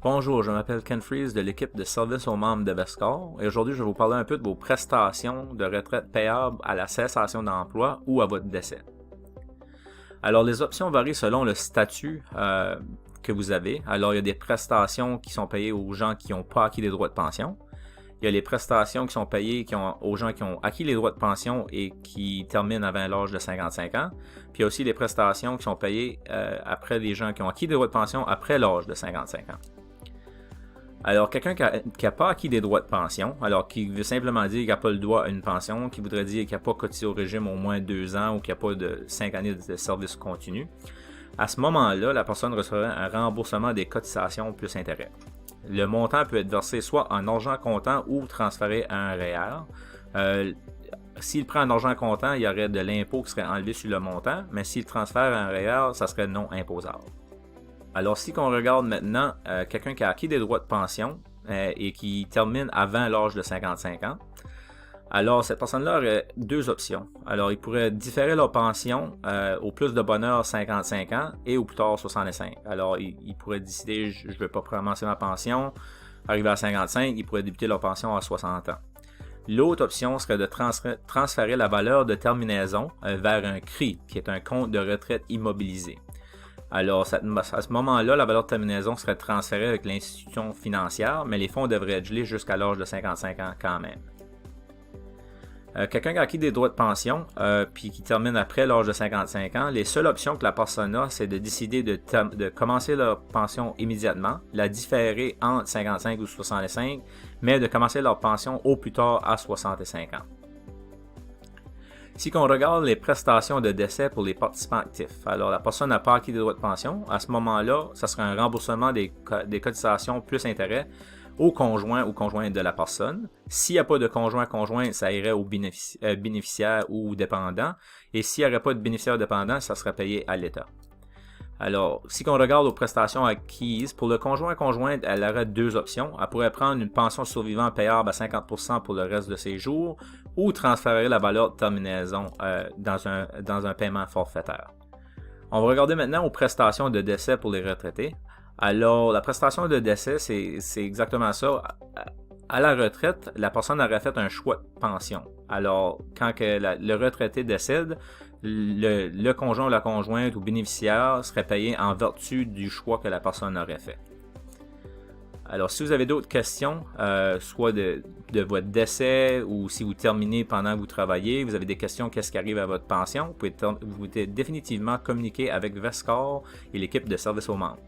Bonjour, je m'appelle Ken Freeze de l'équipe de service aux membres de Vescore et aujourd'hui je vais vous parler un peu de vos prestations de retraite payables à la cessation d'emploi ou à votre décès. Alors les options varient selon le statut que vous avez. Alors il y a des prestations qui sont payées aux gens qui n'ont pas acquis les droits de pension. Il y a les prestations qui sont payées aux gens qui ont acquis les droits de pension et qui terminent avant l'âge de 55 ans. Puis il y a aussi les prestations qui sont payées après les gens qui ont acquis des droits de pension après l'âge de 55 ans. Alors, quelqu'un qui n'a pas acquis des droits de pension, alors qui veut simplement dire qu'il n'a pas le droit à une pension, qui voudrait dire qu'il n'a pas cotisé au régime au moins 2 ans ou qu'il n'a pas de 5 années de service continu, à ce moment-là, la personne recevrait un remboursement des cotisations plus intérêt. Le montant peut être versé soit en argent comptant ou transféré à un REER. S'il prend en argent comptant, il y aurait de l'impôt qui serait enlevé sur le montant, mais s'il transfère à un REER, ça serait non imposable. Alors, si on regarde maintenant quelqu'un qui a acquis des droits de pension et qui termine avant l'âge de 55 ans, alors cette personne-là aurait deux options. Alors, il pourrait différer leur pension au plus de bonheur 55 ans et au plus tard 65. Alors, il pourrait décider, je ne veux pas commencer ma pension, arriver à 55, il pourrait débuter leur pension à 60 ans. L'autre option serait de transférer la valeur de terminaison vers un CRI, qui est un compte de retraite immobilisé. Alors, à ce moment-là, la valeur de terminaison serait transférée avec l'institution financière, mais les fonds devraient être gelés jusqu'à l'âge de 55 ans quand même. Quelqu'un qui a acquis des droits de pension, puis qui termine après l'âge de 55 ans, les seules options que la personne a, c'est de décider de commencer leur pension immédiatement, la différer entre 55 ou 65, mais de commencer leur pension au plus tard à 65 ans. Si on regarde les prestations de décès pour les participants actifs, alors la personne n'a pas acquis des droits de pension, à ce moment-là, ça sera un remboursement des cotisations plus intérêt au conjoint ou conjointe de la personne. S'il n'y a pas de conjoint-conjoint, ça irait au bénéficiaire ou dépendant. Et s'il n'y aurait pas de bénéficiaire dépendant, ça serait payé à l'État. Alors, si on regarde aux prestations acquises, pour le conjoint-conjointe, elle aurait deux options. Elle pourrait prendre une pension survivant payable à 50% pour le reste de ses jours ou transférer la valeur de terminaison dans un paiement forfaitaire. On va regarder maintenant aux prestations de décès pour les retraités. Alors, la prestation de décès, c'est exactement ça. À la retraite, la personne aurait fait un choix de pension. Alors, quand le retraité décède, le conjoint ou la conjointe ou bénéficiaire serait payé en vertu du choix que la personne aurait fait. Alors, si vous avez d'autres questions, soit de votre décès ou si vous terminez pendant que vous travaillez, vous avez des questions, qu'est-ce qui arrive à votre pension, vous pouvez définitivement communiquer avec Vescore et l'équipe de service aux membres.